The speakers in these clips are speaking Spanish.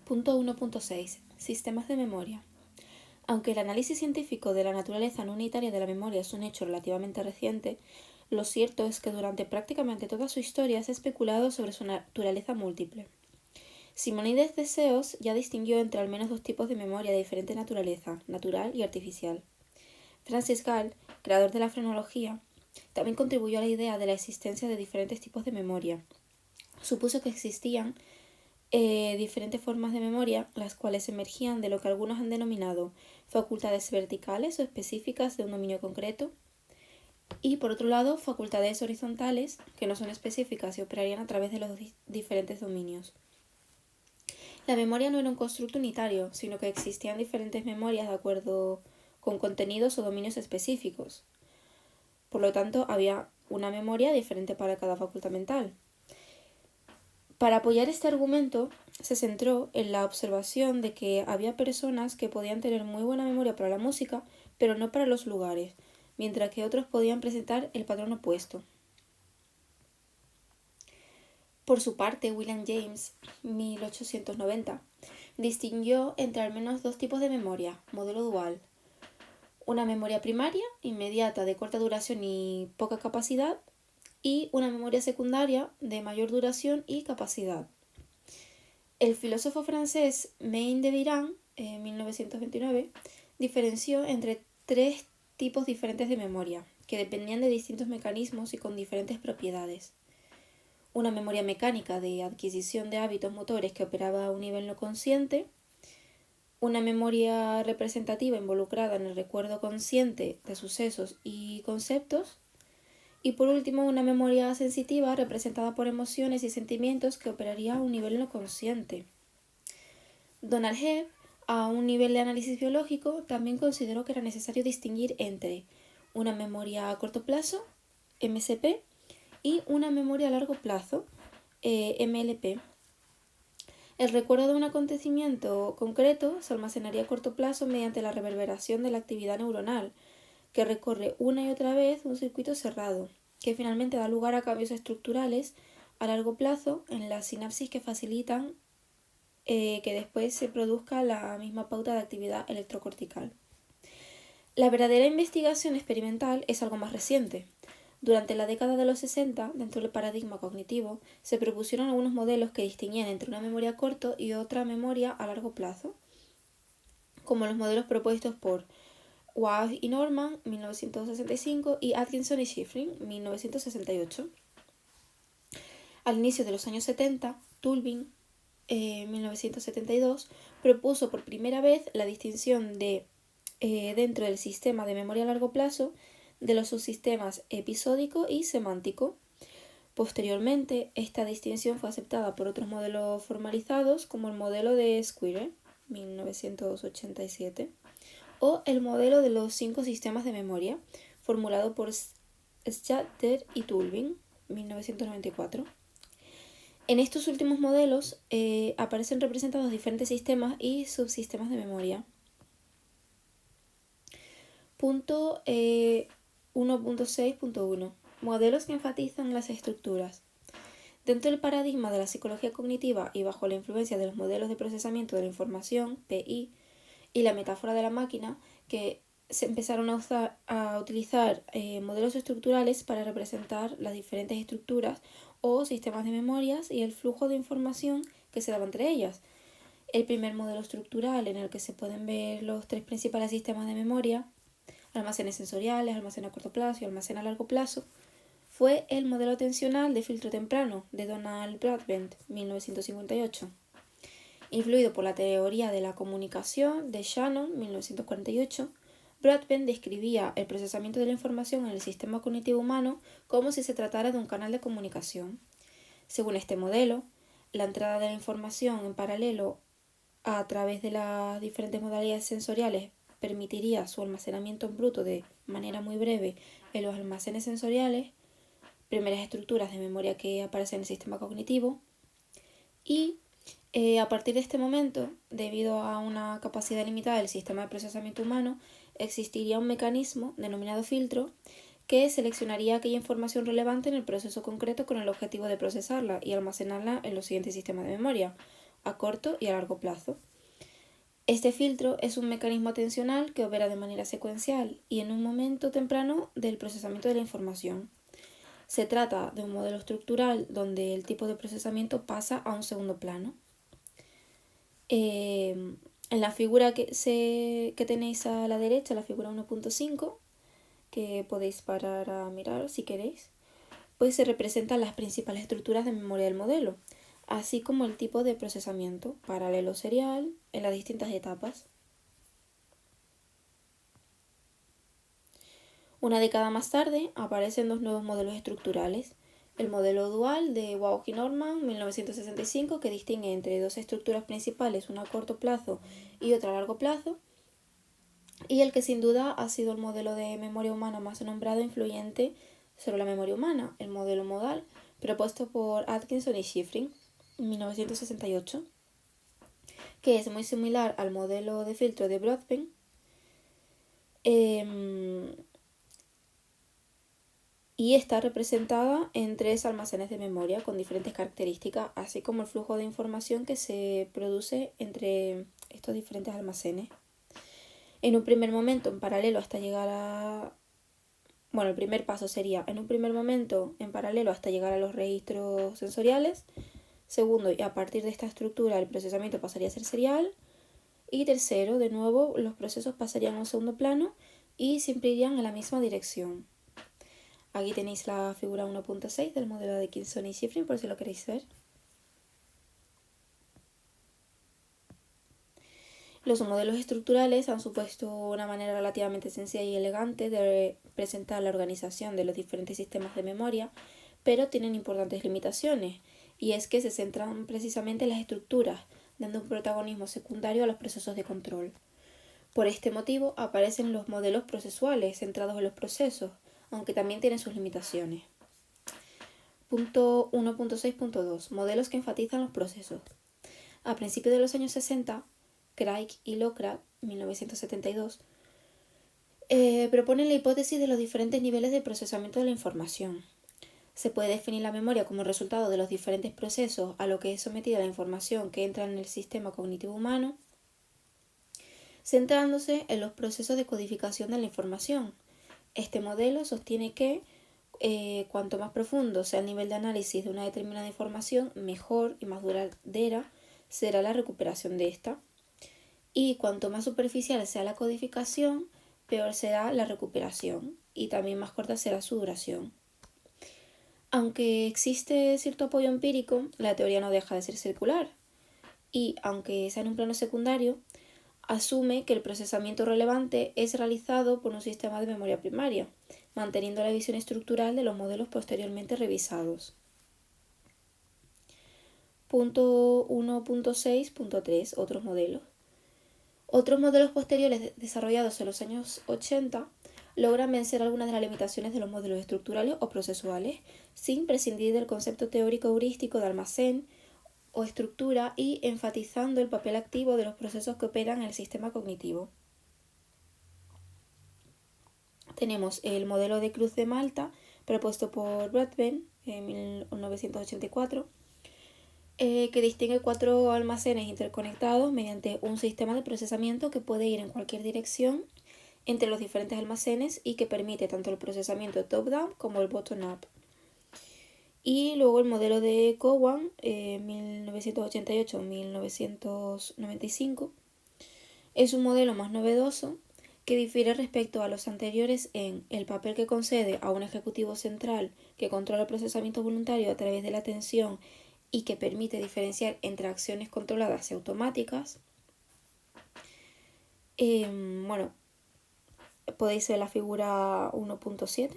Punto 1.6. Sistemas de memoria. Aunque el análisis científico de la naturaleza no unitaria de la memoria es un hecho relativamente reciente, lo cierto es que durante prácticamente toda su historia se ha especulado sobre su naturaleza múltiple. Simonides de Sceos ya distinguió entre al menos dos tipos de memoria de diferente naturaleza, natural y artificial. Francis Gall, creador de la frenología, también contribuyó a la idea de la existencia de diferentes tipos de memoria. Supuso que existían diferentes formas de memoria, las cuales emergían de lo que algunos han denominado facultades verticales o específicas de un dominio concreto, y por otro lado, facultades horizontales que no son específicas y operarían a través de los diferentes dominios. La memoria no era un constructo unitario, sino que existían diferentes memorias de acuerdo con contenidos o dominios específicos. Por lo tanto, había una memoria diferente para cada facultad mental. Para apoyar este argumento, se centró en la observación de que había personas que podían tener muy buena memoria para la música, pero no para los lugares, mientras que otros podían presentar el patrón opuesto. Por su parte, William James, 1890, distinguió entre al menos dos tipos de memoria, modelo dual. Una memoria primaria, inmediata, de corta duración y poca capacidad, y una memoria secundaria de mayor duración y capacidad. El filósofo francés Maine de Biran, en 1929, diferenció entre tres tipos diferentes de memoria, que dependían de distintos mecanismos y con diferentes propiedades. Una memoria mecánica de adquisición de hábitos motores que operaba a un nivel no consciente, una memoria representativa involucrada en el recuerdo consciente de sucesos y conceptos, y por último una memoria sensitiva representada por emociones y sentimientos que operaría a un nivel no consciente. Donald Hebb, a un nivel de análisis biológico, también consideró que era necesario distinguir entre una memoria a corto plazo, MSP, y una memoria a largo plazo, MLP. El recuerdo de un acontecimiento concreto se almacenaría a corto plazo mediante la reverberación de la actividad neuronal, que recorre una y otra vez un circuito cerrado, que finalmente da lugar a cambios estructurales a largo plazo en las sinapsis que facilitan que después se produzca la misma pauta de actividad electrocortical. La verdadera investigación experimental es algo más reciente. Durante la década de los 60, dentro del paradigma cognitivo, se propusieron algunos modelos que distinguían entre una memoria a corto y otra memoria a largo plazo, como los modelos propuestos por Waugh y Norman, 1965, y Atkinson y Shiffrin, 1968. Al inicio de los años 70, Tulving, 1972, propuso por primera vez la distinción dentro del sistema de memoria a largo plazo de los subsistemas episódico y semántico. Posteriormente, esta distinción fue aceptada por otros modelos formalizados como el modelo de Squire, 1987, o el modelo de los 5 sistemas de memoria, formulado por Schneider y Tulving, 1994. En estos últimos modelos aparecen representados diferentes sistemas y subsistemas de memoria. Punto 1.6.1. Modelos que enfatizan las estructuras. Dentro del paradigma de la psicología cognitiva y bajo la influencia de los modelos de procesamiento de la información, PI, y la metáfora de la máquina, que se empezaron a utilizar modelos estructurales para representar las diferentes estructuras o sistemas de memorias y el flujo de información que se daba entre ellas. El primer modelo estructural, en el que se pueden ver los tres principales sistemas de memoria, almacenes sensoriales, almacén a corto plazo y almacén a largo plazo, fue el modelo atencional de filtro temprano de Donald Broadbent, 1958. Influido por la teoría de la comunicación de Shannon, 1948, Broadbent describía el procesamiento de la información en el sistema cognitivo humano como si se tratara de un canal de comunicación. Según este modelo, la entrada de la información en paralelo a través de las diferentes modalidades sensoriales permitiría su almacenamiento en bruto de manera muy breve en los almacenes sensoriales, primeras estructuras de memoria que aparecen en el sistema cognitivo, y a partir de este momento, debido a una capacidad limitada del sistema de procesamiento humano, existiría un mecanismo denominado filtro que seleccionaría aquella información relevante en el proceso concreto con el objetivo de procesarla y almacenarla en los siguientes sistemas de memoria, a corto y a largo plazo. Este filtro es un mecanismo atencional que opera de manera secuencial y en un momento temprano del procesamiento de la información. Se trata de un modelo estructural donde el tipo de procesamiento pasa a un segundo plano. En la figura que tenéis a la derecha, la figura 1.5, que podéis parar a mirar si queréis, pues se representan las principales estructuras de memoria del modelo, así como el tipo de procesamiento, paralelo serial, en las distintas etapas. Una década más tarde aparecen dos nuevos modelos estructurales. El modelo dual de Waugh y Norman, 1965, que distingue entre dos estructuras principales, una a corto plazo y otra a largo plazo, y el que sin duda ha sido el modelo de memoria humana más nombrado e influyente sobre la memoria humana, el modelo modal, propuesto por Atkinson y Shiffrin en 1968, que es muy similar al modelo de filtro de Broadbent, y está representada en tres almacenes de memoria con diferentes características, así como el flujo de información que se produce entre estos diferentes almacenes. En un primer momento, en paralelo hasta llegar a... Bueno, el primer paso sería, en un primer momento, en paralelo hasta llegar a los registros sensoriales. Segundo, y a partir de esta estructura el procesamiento pasaría a ser serial. Y tercero, de nuevo, los procesos pasarían a un segundo plano y siempre irían en la misma dirección. Aquí tenéis la figura 1.6 del modelo de Atkinson y Shiffrin, por si lo queréis ver. Los modelos estructurales han supuesto una manera relativamente sencilla y elegante de representar la organización de los diferentes sistemas de memoria, pero tienen importantes limitaciones, y es que se centran precisamente en las estructuras, dando un protagonismo secundario a los procesos de control. Por este motivo aparecen los modelos procesuales centrados en los procesos, aunque también tienen sus limitaciones. Punto 1.6.2. Modelos que enfatizan los procesos. A principios de los años 60, Craig y Locrat, 1972, proponen la hipótesis de los diferentes niveles de procesamiento de la información. Se puede definir la memoria como resultado de los diferentes procesos a lo que es sometida la información que entra en el sistema cognitivo humano, centrándose en los procesos de codificación de la información. Este modelo sostiene que cuanto más profundo sea el nivel de análisis de una determinada información, mejor y más duradera será la recuperación de esta. Y cuanto más superficial sea la codificación, peor será la recuperación y también más corta será su duración. Aunque existe cierto apoyo empírico, la teoría no deja de ser circular y, aunque sea en un plano secundario, asume que el procesamiento relevante es realizado por un sistema de memoria primaria, manteniendo la visión estructural de los modelos posteriormente revisados. Punto 1.6.3. Otros modelos. Otros modelos posteriores desarrollados en los años 80 logran vencer algunas de las limitaciones de los modelos estructurales o procesuales sin prescindir del concepto teórico heurístico de almacén o estructura y enfatizando el papel activo de los procesos que operan en el sistema cognitivo. Tenemos el modelo de Cruz de Malta propuesto por Broadbent en 1984, que distingue 4 almacenes interconectados mediante un sistema de procesamiento que puede ir en cualquier dirección entre los diferentes almacenes y que permite tanto el procesamiento top-down como el bottom-up. Y luego el modelo de Cowan, 1988-1995, es un modelo más novedoso que difiere respecto a los anteriores en el papel que concede a un ejecutivo central que controla el procesamiento voluntario a través de la atención y que permite diferenciar entre acciones controladas y automáticas. Podéis ver la figura 1.7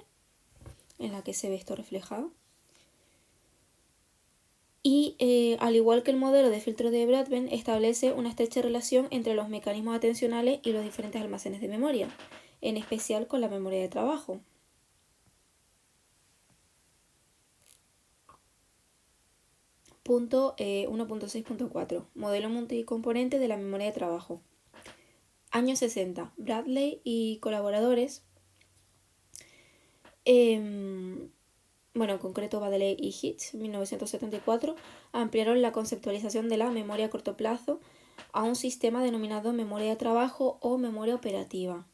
en la que se ve esto reflejado. Y al igual que el modelo de filtro de Broadbent, establece una estrecha relación entre los mecanismos atencionales y los diferentes almacenes de memoria, en especial con la memoria de trabajo. Punto 1.6.4. Modelo multicomponente de la memoria de trabajo. Años 60. Bradley y colaboradores bueno, en concreto Baddeley y Hitch, 1974, ampliaron la conceptualización de la memoria a corto plazo a un sistema denominado memoria de trabajo o memoria operativa.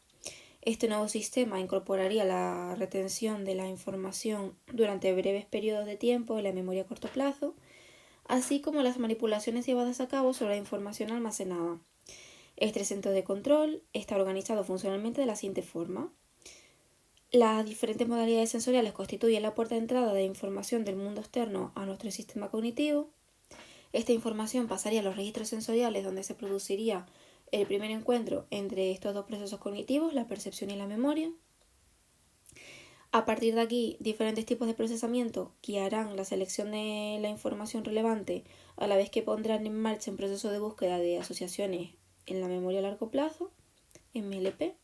Este nuevo sistema incorporaría la retención de la información durante breves periodos de tiempo en la memoria a corto plazo, así como las manipulaciones llevadas a cabo sobre la información almacenada. Este centro de control está organizado funcionalmente de la siguiente forma. Las diferentes modalidades sensoriales constituyen la puerta de entrada de información del mundo externo a nuestro sistema cognitivo. Esta información pasaría a los registros sensoriales, donde se produciría el primer encuentro entre estos dos procesos cognitivos, la percepción y la memoria. A partir de aquí, diferentes tipos de procesamiento guiarán la selección de la información relevante, a la vez que pondrán en marcha un proceso de búsqueda de asociaciones en la memoria a largo plazo, MLP.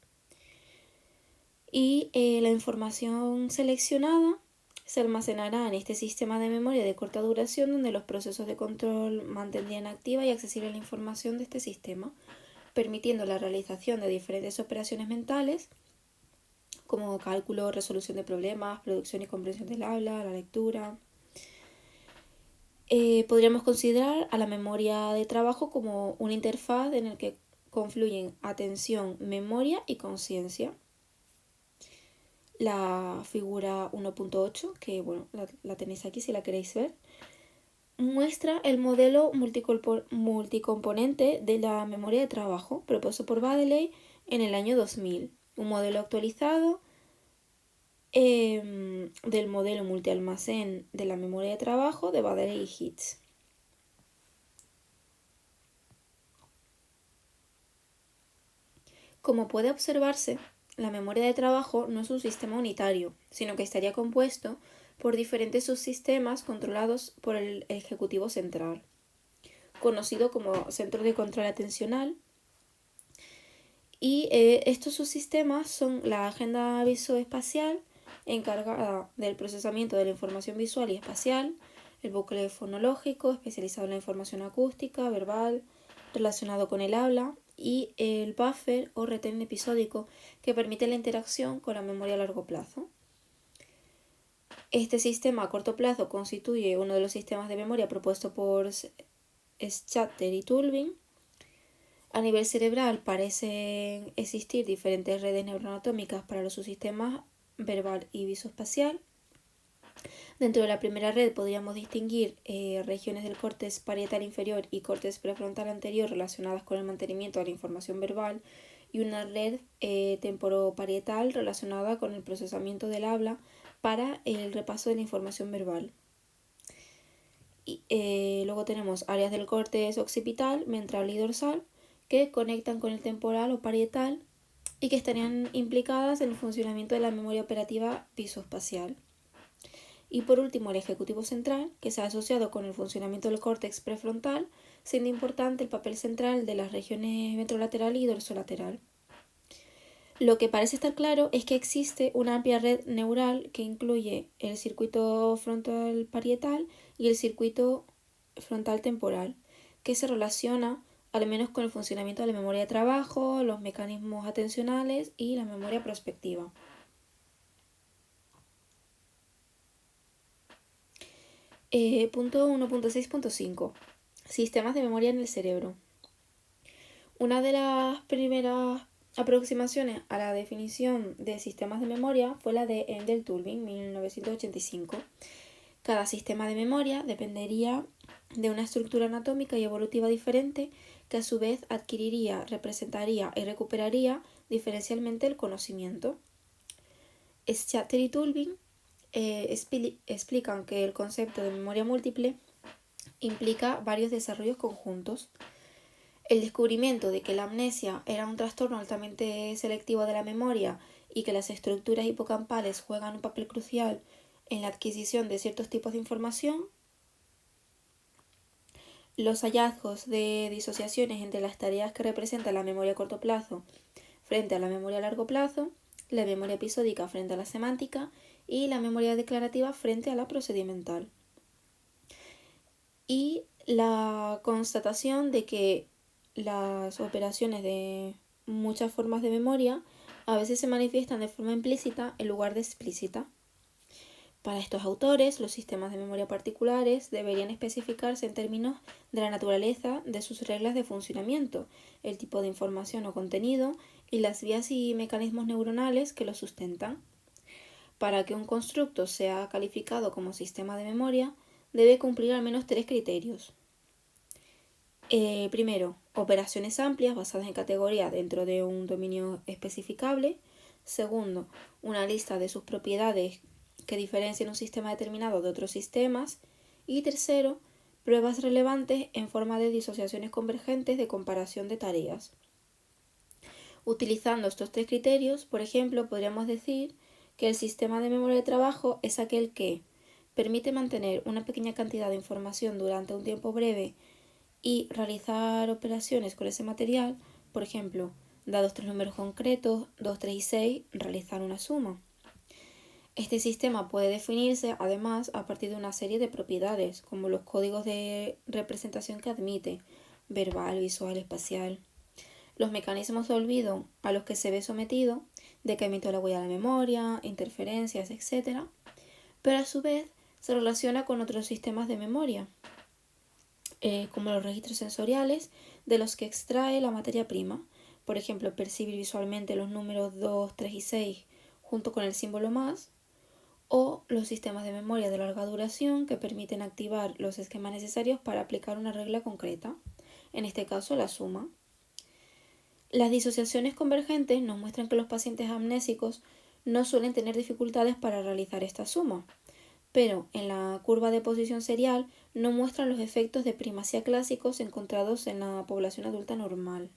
Y la información seleccionada se almacenará en este sistema de memoria de corta duración, donde los procesos de control mantendrían activa y accesible la información de este sistema, permitiendo la realización de diferentes operaciones mentales como cálculo, resolución de problemas, producción y comprensión del habla, la lectura. Podríamos considerar a la memoria de trabajo como una interfaz en la que confluyen atención, memoria y conciencia. La figura 1.8, que bueno, la tenéis aquí si la queréis ver, muestra el modelo multicomponente de la memoria de trabajo propuesto por Baddeley en el año 2000, un modelo actualizado del modelo multialmacén de la memoria de trabajo de Baddeley y Hitch. Como puede observarse, la memoria de trabajo no es un sistema unitario, sino que estaría compuesto por diferentes subsistemas controlados por el Ejecutivo Central, conocido como Centro de Control Atencional. Y estos subsistemas son la agenda visoespacial, encargada del procesamiento de la información visual y espacial, el bucle fonológico, especializado en la información acústica, verbal, relacionado con el habla, y el buffer o retén episódico, que permite la interacción con la memoria a largo plazo. Este sistema a corto plazo constituye uno de los sistemas de memoria propuesto por Schachter y Tulving. A nivel cerebral parecen existir diferentes redes neuroanatómicas para los subsistemas verbal y visoespacial. Dentro de la primera red podríamos distinguir regiones del córtex parietal inferior y córtex prefrontal anterior relacionadas con el mantenimiento de la información verbal, y una red temporoparietal relacionada con el procesamiento del habla para el repaso de la información verbal. Y luego tenemos áreas del córtex occipital, ventral y dorsal, que conectan con el temporal o parietal y que estarían implicadas en el funcionamiento de la memoria operativa visoespacial. Y por último, el ejecutivo central, que se ha asociado con el funcionamiento del córtex prefrontal, siendo importante el papel central de las regiones ventrolateral y dorsolateral. Lo que parece estar claro es que existe una amplia red neural que incluye el circuito frontal parietal y el circuito frontal temporal, que se relaciona al menos con el funcionamiento de la memoria de trabajo, los mecanismos atencionales y la memoria prospectiva. Punto 1.6.5. Sistemas de memoria en el cerebro. Una de las primeras aproximaciones a la definición de sistemas de memoria fue la de Endel-Tulving, 1985. Cada sistema de memoria dependería de una estructura anatómica y evolutiva diferente, que a su vez adquiriría, representaría y recuperaría diferencialmente el conocimiento. Schachter y Tulving explican que el concepto de memoria múltiple implica varios desarrollos conjuntos. El descubrimiento de que la amnesia era un trastorno altamente selectivo de la memoria y que las estructuras hipocampales juegan un papel crucial en la adquisición de ciertos tipos de información. Los hallazgos de disociaciones entre las tareas que representa la memoria a corto plazo frente a la memoria a largo plazo, la memoria episódica frente a la semántica y la memoria declarativa frente a la procedimental. Y la constatación de que las operaciones de muchas formas de memoria a veces se manifiestan de forma implícita en lugar de explícita. Para estos autores, los sistemas de memoria particulares deberían especificarse en términos de la naturaleza de sus reglas de funcionamiento, el tipo de información o contenido y las vías y mecanismos neuronales que lo sustentan. Para que un constructo sea calificado como sistema de memoria, debe cumplir al menos 3 criterios. Primero, operaciones amplias basadas en categorías dentro de un dominio especificable. Segundo, una lista de sus propiedades que diferencien un sistema determinado de otros sistemas. Y tercero, pruebas relevantes en forma de disociaciones convergentes de comparación de tareas. Utilizando estos 3 criterios, por ejemplo, podríamos decir que el sistema de memoria de trabajo es aquel que permite mantener una pequeña cantidad de información durante un tiempo breve y realizar operaciones con ese material, por ejemplo, dados 3 números concretos, 2, 3 y 6, realizar una suma. Este sistema puede definirse además a partir de una serie de propiedades, como los códigos de representación que admite, verbal, visual, espacial, los mecanismos de olvido a los que se ve sometido, decaimiento de la huella de la memoria, interferencias, etc., pero a su vez se relaciona con otros sistemas de memoria, como los registros sensoriales de los que extrae la materia prima, por ejemplo, percibir visualmente los números 2, 3 y 6 junto con el símbolo más, o los sistemas de memoria de larga duración que permiten activar los esquemas necesarios para aplicar una regla concreta, en este caso la suma. Las disociaciones convergentes nos muestran que los pacientes amnésicos no suelen tener dificultades para realizar esta suma, pero en la curva de posición serial no muestran los efectos de primacía clásicos encontrados en la población adulta normal.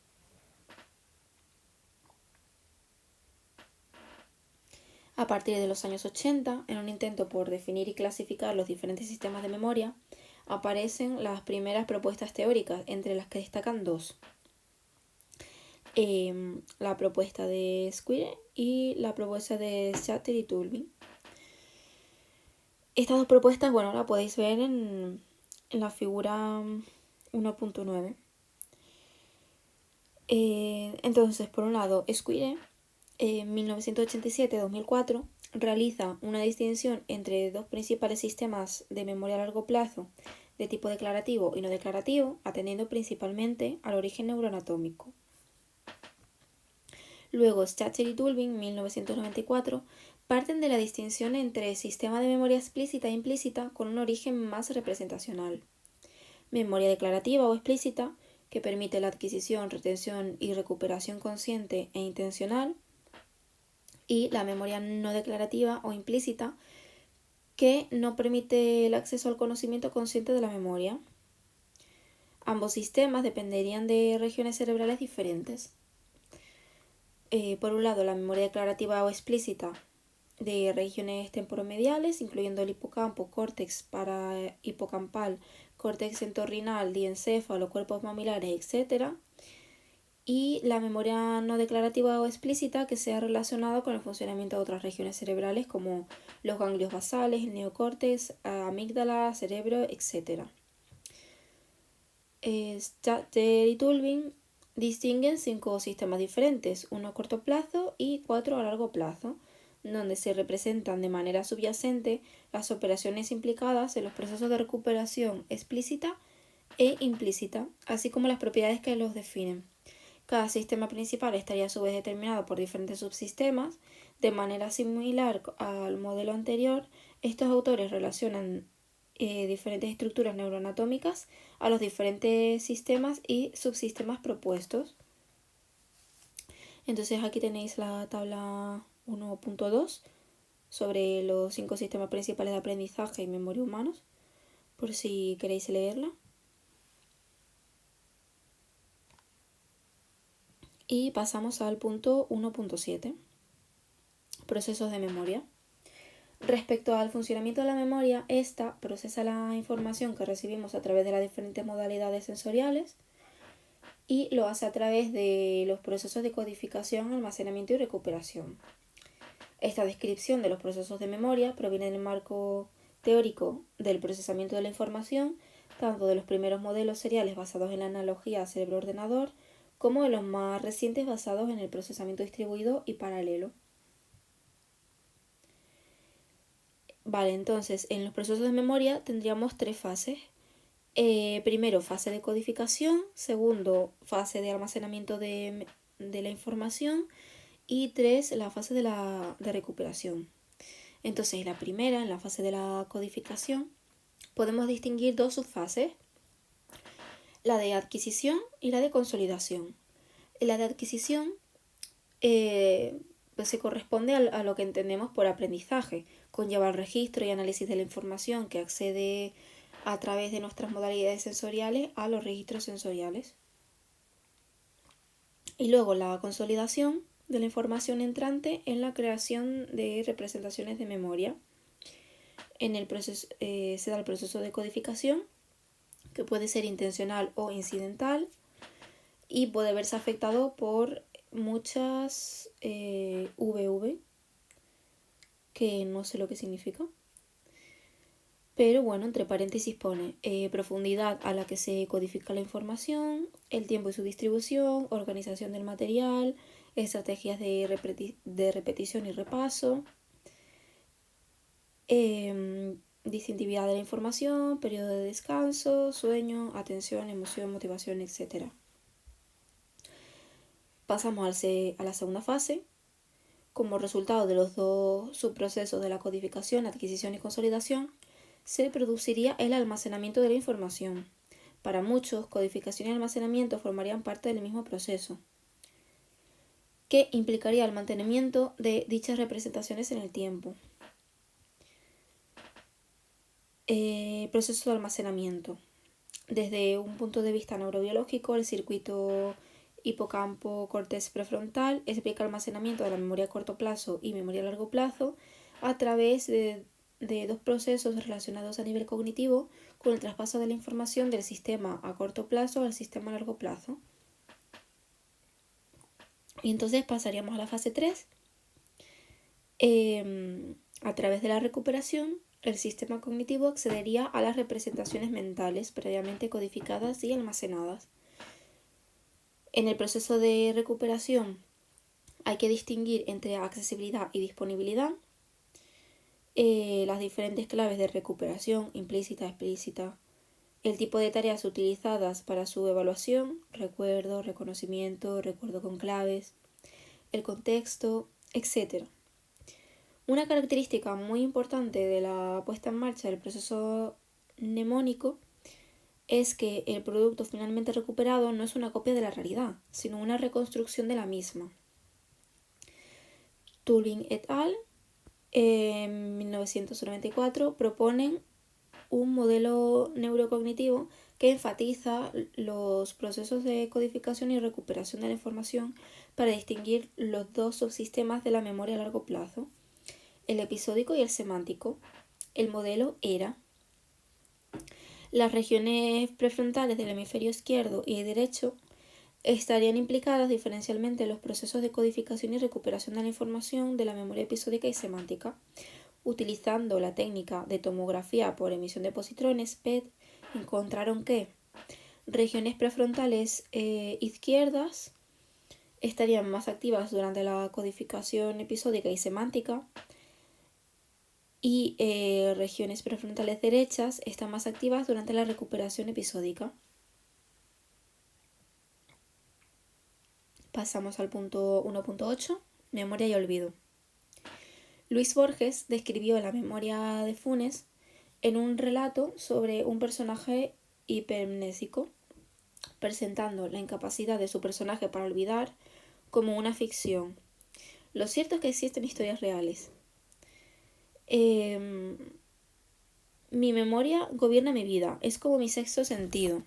A partir de los años 80, en un intento por definir y clasificar los diferentes sistemas de memoria, aparecen las primeras propuestas teóricas, entre las que destacan 2. La propuesta de Squire y la propuesta de Shatter y Tulving. Estas 2 propuestas, la podéis ver en la figura 1.9. Entonces, por un lado, Squire, en 1987-2004, realiza una distinción entre 2 principales sistemas de memoria a largo plazo de tipo declarativo y no declarativo, atendiendo principalmente al origen neuroanatómico. Luego, Schatzer y Tulving, 1994, parten de la distinción entre sistema de memoria explícita e implícita con un origen más representacional. Memoria declarativa o explícita, que permite la adquisición, retención y recuperación consciente e intencional, y la memoria no declarativa o implícita, que no permite el acceso al conocimiento consciente de la memoria. Ambos sistemas dependerían de regiones cerebrales diferentes. Por un lado, la memoria declarativa o explícita de regiones temporomediales, incluyendo el hipocampo, córtex parahipocampal, córtex entorrinal, diencéfalo, cuerpos mamilares, etc. Y la memoria no declarativa o explícita que se ha relacionado con el funcionamiento de otras regiones cerebrales como los ganglios basales, el neocórtex, amígdala, cerebro, etc. Schatzer y Tulving distinguen 5 sistemas diferentes, 1 a corto plazo y 4 a largo plazo, donde se representan de manera subyacente las operaciones implicadas en los procesos de recuperación explícita e implícita, así como las propiedades que los definen. Cada sistema principal estaría a su vez determinado por diferentes subsistemas. De manera similar al modelo anterior, estos autores relacionan diferentes estructuras neuroanatómicas a los diferentes sistemas y subsistemas propuestos. Entonces aquí tenéis la tabla 1.2 sobre los 5 sistemas principales de aprendizaje y memoria humanos, por si queréis leerla. Y pasamos al punto 1.7, procesos de memoria. Respecto al funcionamiento de la memoria, esta procesa la información que recibimos a través de las diferentes modalidades sensoriales y lo hace a través de los procesos de codificación, almacenamiento y recuperación. Esta descripción de los procesos de memoria proviene del marco teórico del procesamiento de la información, tanto de los primeros modelos seriales basados en la analogía cerebro-ordenador, como de los más recientes basados en el procesamiento distribuido y paralelo. Vale, entonces en los procesos de memoria tendríamos tres fases. Primero, fase de codificación. Segundo, fase de almacenamiento de la información. Y tres, la fase de recuperación. Entonces, la primera, en la fase de la codificación, podemos distinguir dos subfases, la de adquisición y la de consolidación. En la de adquisición pues se corresponde a lo que entendemos por aprendizaje, conlleva el registro y análisis de la información que accede a través de nuestras modalidades sensoriales a los registros sensoriales. Y luego la consolidación de la información entrante en la creación de representaciones de memoria. En el proceso, se da el proceso de codificación, que puede ser intencional o incidental, y puede verse afectado por muchas VV, que no sé lo que significa. Pero bueno, entre paréntesis pone profundidad a la que se codifica la información, el tiempo y su distribución, organización del material, estrategias de repetición y repaso, distintividad de la información, periodo de descanso, sueño, atención, emoción, motivación, etc. Pasamos a la segunda fase. Como resultado de los dos subprocesos de la codificación, adquisición y consolidación, se produciría el almacenamiento de la información. Para muchos, codificación y almacenamiento formarían parte del mismo proceso, que implicaría el mantenimiento de dichas representaciones en el tiempo. Proceso de almacenamiento. Desde un punto de vista neurobiológico, el circuito hipocampo-corteza prefrontal explica el almacenamiento de la memoria a corto plazo y memoria a largo plazo a través de dos procesos relacionados a nivel cognitivo con el traspaso de la información del sistema a corto plazo al sistema a largo plazo. Y entonces pasaríamos a la fase 3. A través de la recuperación, el sistema cognitivo accedería a las representaciones mentales previamente codificadas y almacenadas. En el proceso de recuperación hay que distinguir entre accesibilidad y disponibilidad, las diferentes claves de recuperación, implícita, explícita, el tipo de tareas utilizadas para su evaluación, recuerdo, reconocimiento, recuerdo con claves, el contexto, etc. Una característica muy importante de la puesta en marcha del proceso mnemónico es que el producto finalmente recuperado no es una copia de la realidad, sino una reconstrucción de la misma. Turing et al. En 1994 proponen un modelo neurocognitivo que enfatiza los procesos de codificación y recuperación de la información para distinguir los dos subsistemas de la memoria a largo plazo, el episódico y el semántico. El modelo era: las regiones prefrontales del hemisferio izquierdo y derecho estarían implicadas diferencialmente en los procesos de codificación y recuperación de la información de la memoria episódica y semántica. Utilizando la técnica de tomografía por emisión de positrones, PET, encontraron que regiones prefrontales izquierdas estarían más activas durante la codificación episódica y semántica, y regiones prefrontales derechas están más activas durante la recuperación episódica. Pasamos al punto 1.8, memoria y olvido. Luis Borges describió la memoria de Funes en un relato sobre un personaje hipermnésico, presentando la incapacidad de su personaje para olvidar como una ficción. Lo cierto es que existen historias reales. Mi memoria gobierna mi vida, es como mi sexto sentido.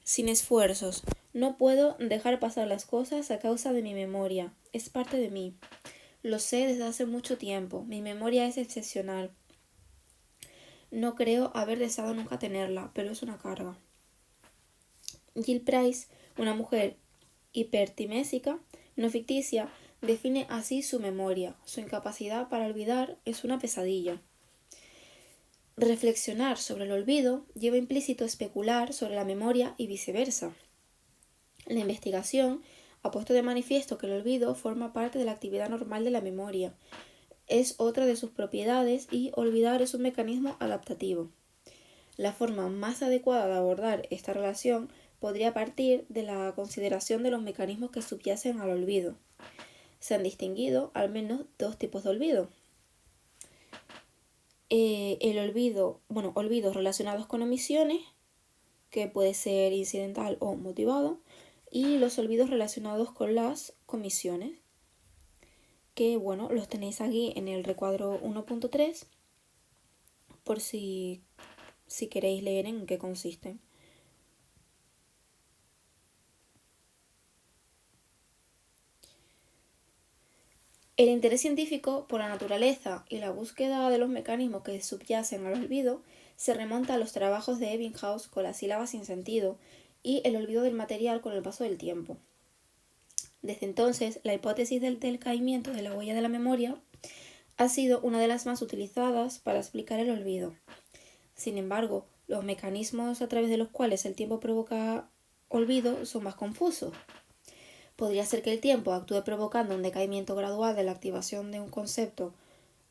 Sin esfuerzos, no puedo dejar pasar las cosas a causa de mi memoria, es parte de mí. Lo sé desde hace mucho tiempo, mi memoria es excepcional. No creo haber deseado nunca tenerla, pero es una carga. Jill Price, una mujer hipertimésica, no ficticia, define así su memoria. Su incapacidad para olvidar es una pesadilla. Reflexionar sobre el olvido lleva implícito especular sobre la memoria y viceversa. La investigación ha puesto de manifiesto que el olvido forma parte de la actividad normal de la memoria. es otra de sus propiedades y olvidar es un mecanismo adaptativo. La forma más adecuada de abordar esta relación podría partir de la consideración de los mecanismos que subyacen al olvido. Se han distinguido al menos dos tipos de olvido. Olvidos relacionados con omisiones, que puede ser incidental o motivado, y los olvidos relacionados con las comisiones, que los tenéis aquí en el recuadro 1.3 por si queréis leer en qué consisten. El interés científico por la naturaleza y la búsqueda de los mecanismos que subyacen al olvido se remonta a los trabajos de Ebbinghaus con las sílabas sin sentido y el olvido del material con el paso del tiempo. Desde entonces, la hipótesis del decaimiento de la huella de la memoria ha sido una de las más utilizadas para explicar el olvido. Sin embargo, los mecanismos a través de los cuales el tiempo provoca olvido son más confusos. Podría ser que el tiempo actúe provocando un decaimiento gradual de la activación de un concepto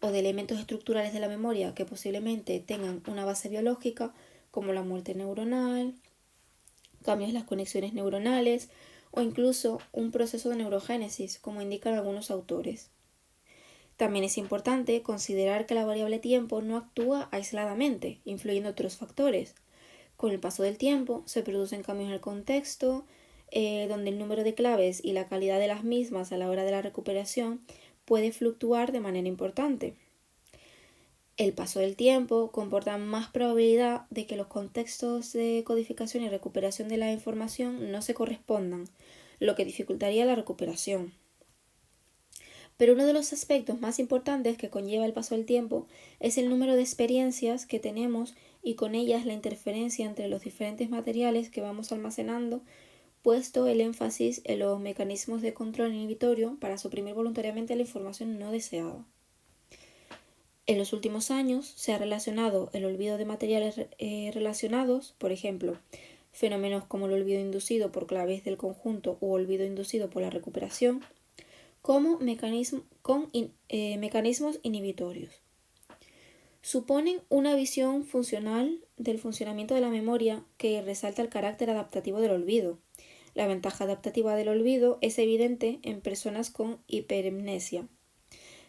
o de elementos estructurales de la memoria que posiblemente tengan una base biológica, como la muerte neuronal, cambios en las conexiones neuronales o incluso un proceso de neurogénesis, como indican algunos autores. También es importante considerar que la variable tiempo no actúa aisladamente, influyendo otros factores. Con el paso del tiempo se producen cambios en el contexto, donde el número de claves y la calidad de las mismas a la hora de la recuperación puede fluctuar de manera importante. El paso del tiempo comporta más probabilidad de que los contextos de codificación y recuperación de la información no se correspondan, lo que dificultaría la recuperación. Pero uno de los aspectos más importantes que conlleva el paso del tiempo es el número de experiencias que tenemos y con ellas la interferencia entre los diferentes materiales que vamos almacenando, puesto el énfasis en los mecanismos de control inhibitorio para suprimir voluntariamente la información no deseada. En los últimos años se ha relacionado el olvido de materiales relacionados, por ejemplo, fenómenos como el olvido inducido por claves del conjunto o olvido inducido por la recuperación, como mecanismos inhibitorios. Suponen una visión funcional del funcionamiento de la memoria que resalta el carácter adaptativo del olvido. La ventaja adaptativa del olvido es evidente en personas con hiperemnesia.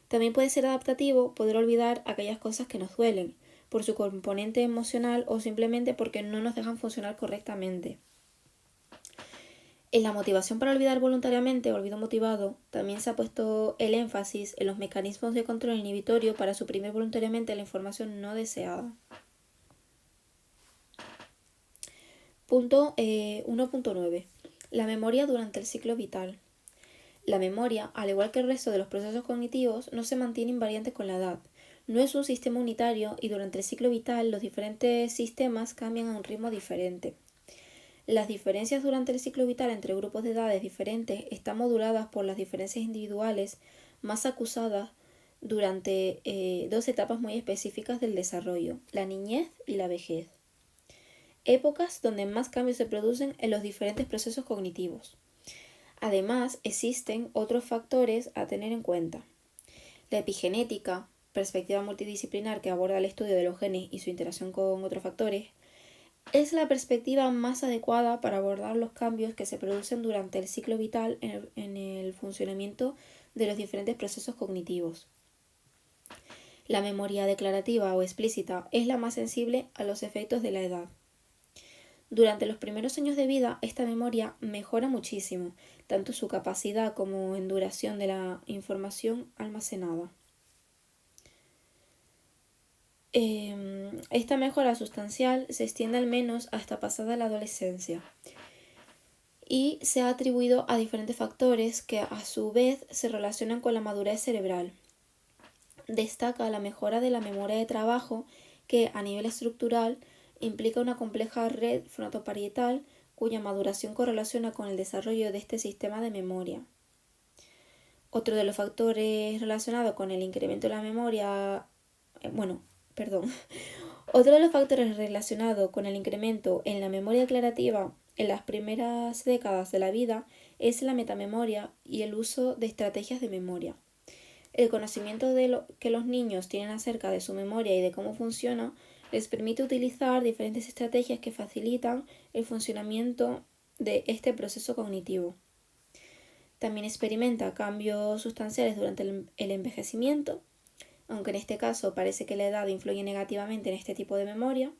También puede ser adaptativo poder olvidar aquellas cosas que nos duelen, por su componente emocional o simplemente porque no nos dejan funcionar correctamente. En la motivación para olvidar voluntariamente, olvido motivado, también se ha puesto el énfasis en los mecanismos de control inhibitorio para suprimir voluntariamente la información no deseada. Punto 1.9. La memoria durante el ciclo vital. La memoria, al igual que el resto de los procesos cognitivos, no se mantiene invariante con la edad. No es un sistema unitario y durante el ciclo vital los diferentes sistemas cambian a un ritmo diferente. Las diferencias durante el ciclo vital entre grupos de edades diferentes están moduladas por las diferencias individuales más acusadas durante dos etapas muy específicas del desarrollo, la niñez y la vejez. Épocas donde más cambios se producen en los diferentes procesos cognitivos. Además, existen otros factores a tener en cuenta. La epigenética, perspectiva multidisciplinar que aborda el estudio de los genes y su interacción con otros factores, es la perspectiva más adecuada para abordar los cambios que se producen durante el ciclo vital en el funcionamiento de los diferentes procesos cognitivos. La memoria declarativa o explícita es la más sensible a los efectos de la edad. Durante los primeros años de vida, esta memoria mejora muchísimo, tanto su capacidad como en duración de la información almacenada. Esta mejora sustancial se extiende al menos hasta pasada la adolescencia y se ha atribuido a diferentes factores que a su vez se relacionan con la madurez cerebral. Destaca la mejora de la memoria de trabajo que a nivel estructural implica una compleja red frontoparietal cuya maduración correlaciona con el desarrollo de este sistema de memoria. Otro de los factores relacionados con el incremento de la memoria, Otro de los factores relacionados con el incremento en la memoria declarativa en las primeras décadas de la vida es la metamemoria y el uso de estrategias de memoria. El conocimiento de lo que los niños tienen acerca de su memoria y de cómo funciona les permite utilizar diferentes estrategias que facilitan el funcionamiento de este proceso cognitivo. También experimenta cambios sustanciales durante el envejecimiento, aunque en este caso parece que la edad influye negativamente en este tipo de memoria.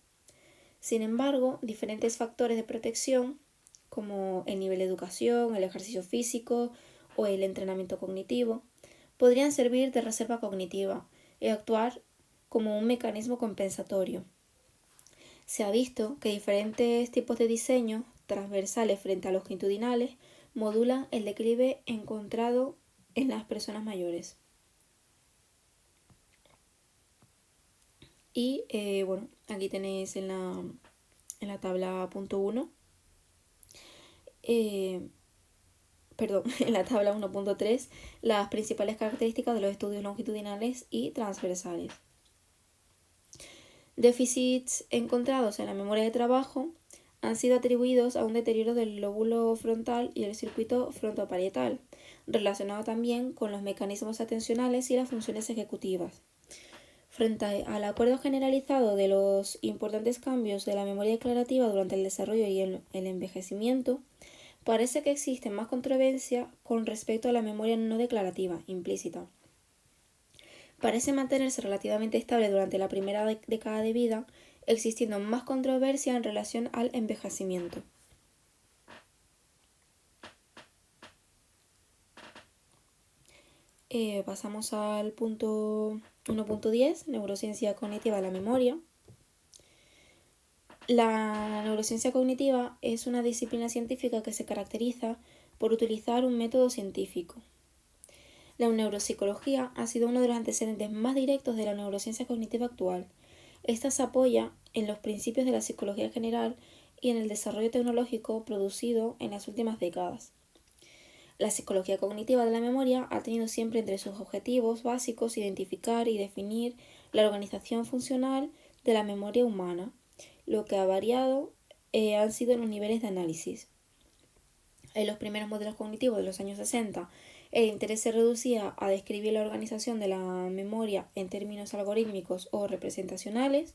Sin embargo, diferentes factores de protección, como el nivel de educación, el ejercicio físico o el entrenamiento cognitivo, podrían servir de reserva cognitiva y actuar como un mecanismo compensatorio. Se ha visto que diferentes tipos de diseño transversales frente a longitudinales modulan el declive encontrado en las personas mayores. Y bueno, aquí tenéis en la tabla punto 1, en la tabla 1.3, las principales características de los estudios longitudinales y transversales. Déficits encontrados en la memoria de trabajo han sido atribuidos a un deterioro del lóbulo frontal y el circuito frontoparietal, relacionado también con los mecanismos atencionales y las funciones ejecutivas. Frente al acuerdo generalizado de los importantes cambios de la memoria declarativa durante el desarrollo y el envejecimiento, parece que existe más controversia con respecto a la memoria no declarativa, implícita. Parece mantenerse relativamente estable durante la primera década de vida, existiendo más controversia en relación al envejecimiento. Pasamos al punto 1.10, neurociencia cognitiva de la memoria. La neurociencia cognitiva es una disciplina científica que se caracteriza por utilizar un método científico. La neuropsicología ha sido uno de los antecedentes más directos de la neurociencia cognitiva actual. Esta se apoya en los principios de la psicología general y en el desarrollo tecnológico producido en las últimas décadas. La psicología cognitiva de la memoria ha tenido siempre entre sus objetivos básicos identificar y definir la organización funcional de la memoria humana. Lo que ha variado han sido los niveles de análisis. En los primeros modelos cognitivos de los años 60, el interés se reducía a describir la organización de la memoria en términos algorítmicos o representacionales.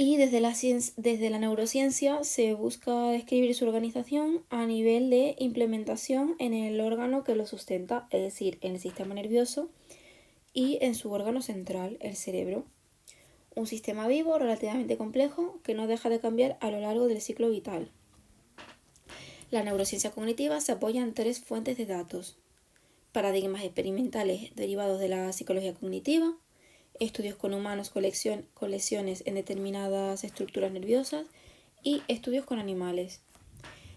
Y desde la neurociencia se busca describir su organización a nivel de implementación en el órgano que lo sustenta, es decir, en el sistema nervioso y en su órgano central, el cerebro. Un sistema vivo relativamente complejo que no deja de cambiar a lo largo del ciclo vital. La neurociencia cognitiva se apoya en 3 fuentes de datos: paradigmas experimentales derivados de la psicología cognitiva, estudios con humanos con lesiones en determinadas estructuras nerviosas y estudios con animales.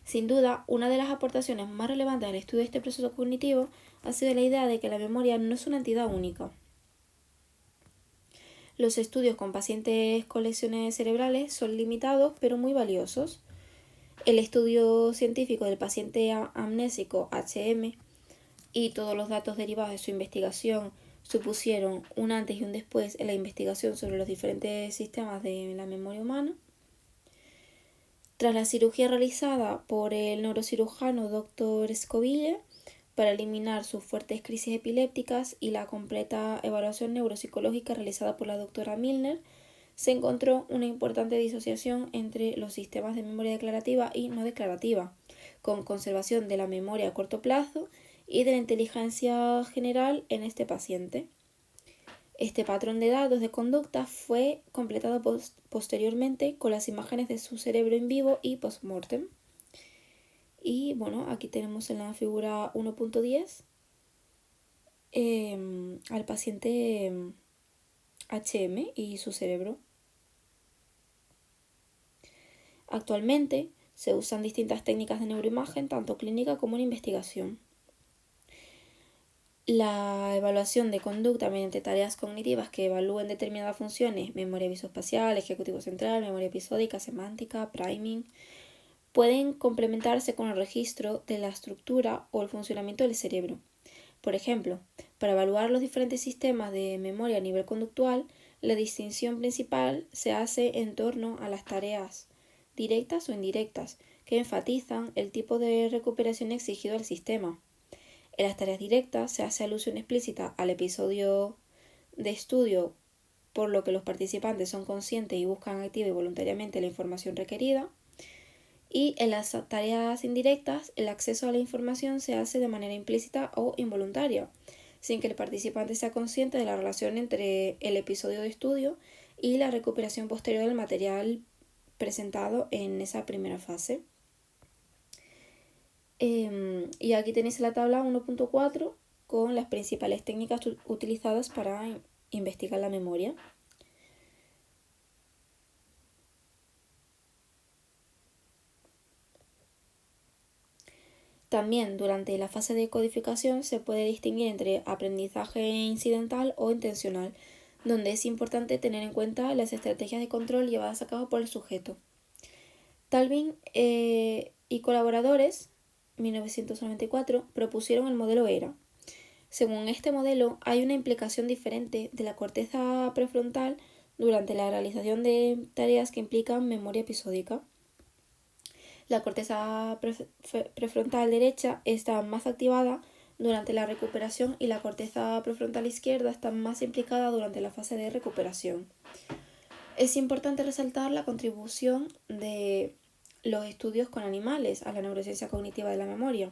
Sin duda, una de las aportaciones más relevantes al estudio de este proceso cognitivo ha sido la idea de que la memoria no es una entidad única. Los estudios con pacientes con lesiones cerebrales son limitados pero muy valiosos. El estudio científico del paciente amnésico HM y todos los datos derivados de su investigación supusieron un antes y un después en la investigación sobre los diferentes sistemas de la memoria humana. Tras la cirugía realizada por el neurocirujano Dr. Scoville para eliminar sus fuertes crisis epilépticas y la completa evaluación neuropsicológica realizada por la doctora Milner, se encontró una importante disociación entre los sistemas de memoria declarativa y no declarativa, con conservación de la memoria a corto plazo y de la inteligencia general en este paciente. Este patrón de datos de conducta fue completado posteriormente con las imágenes de su cerebro en vivo y post-mortem. Y bueno, aquí tenemos en la figura 1.10 al paciente HM y su cerebro. Actualmente se usan distintas técnicas de neuroimagen, tanto clínica como en investigación. La evaluación de conducta mediante tareas cognitivas que evalúen determinadas funciones, memoria visoespacial, ejecutivo central, memoria episódica, semántica, priming, pueden complementarse con el registro de la estructura o el funcionamiento del cerebro. Por ejemplo, para evaluar los diferentes sistemas de memoria a nivel conductual, la distinción principal se hace en torno a las tareas directas o indirectas, que enfatizan el tipo de recuperación exigido al sistema. En las tareas directas se hace alusión explícita al episodio de estudio, por lo que los participantes son conscientes y buscan activa y voluntariamente la información requerida. Y en las tareas indirectas, el acceso a la información se hace de manera implícita o involuntaria, sin que el participante sea consciente de la relación entre el episodio de estudio y la recuperación posterior del material presentado en esa primera fase. Y aquí tenéis la tabla 1.4 con las principales técnicas utilizadas para investigar la memoria. También durante la fase de codificación se puede distinguir entre aprendizaje incidental o intencional, donde es importante tener en cuenta las estrategias de control llevadas a cabo por el sujeto. Talvin y colaboradores, 1994, propusieron el modelo ERA. Según este modelo, hay una implicación diferente de la corteza prefrontal durante la realización de tareas que implican memoria episódica. La corteza prefrontal derecha está más activada durante la recuperación y la corteza prefrontal izquierda está más implicada durante la fase de recuperación. Es importante resaltar la contribución de los estudios con animales a la neurociencia cognitiva de la memoria.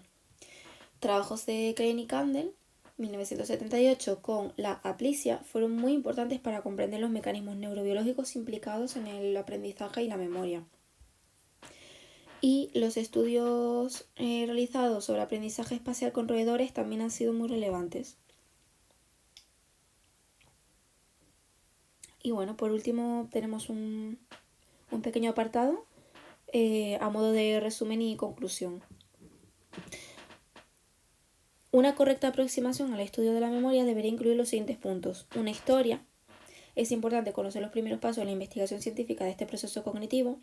Trabajos de Crane y Kandel, 1978, con la aplicia fueron muy importantes para comprender los mecanismos neurobiológicos implicados en el aprendizaje y la memoria. Y los estudios realizados sobre aprendizaje espacial con roedores también han sido muy relevantes. Y bueno, por último tenemos un pequeño apartado a modo de resumen y conclusión. Una correcta aproximación al estudio de la memoria debería incluir los siguientes puntos. Una historia. Es importante conocer los primeros pasos en la investigación científica de este proceso cognitivo.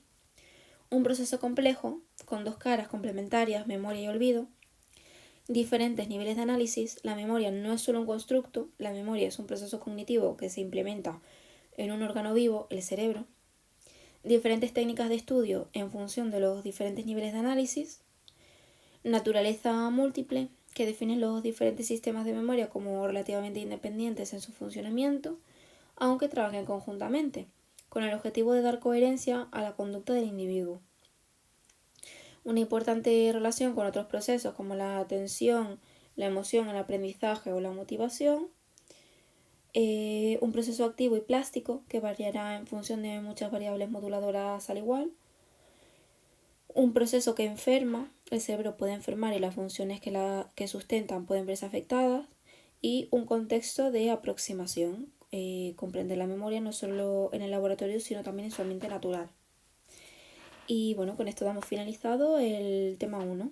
Un proceso complejo, con dos caras complementarias, memoria y olvido. Diferentes niveles de análisis. La memoria no es solo un constructo, la memoria es un proceso cognitivo que se implementa en un órgano vivo, el cerebro. Diferentes técnicas de estudio en función de los diferentes niveles de análisis. Naturaleza múltiple, que define los diferentes sistemas de memoria como relativamente independientes en su funcionamiento, aunque trabajen conjuntamente, con el objetivo de dar coherencia a la conducta del individuo. Una importante relación con otros procesos como la atención, la emoción, el aprendizaje o la motivación. Un proceso activo y plástico que variará en función de muchas variables moduladoras al igual. Un proceso que enferma, el cerebro puede enfermar y las funciones que sustentan pueden verse afectadas. Y un contexto de aproximación, comprender la memoria no solo en el laboratorio sino también en su ambiente natural. Y bueno, con esto damos finalizado el tema 1.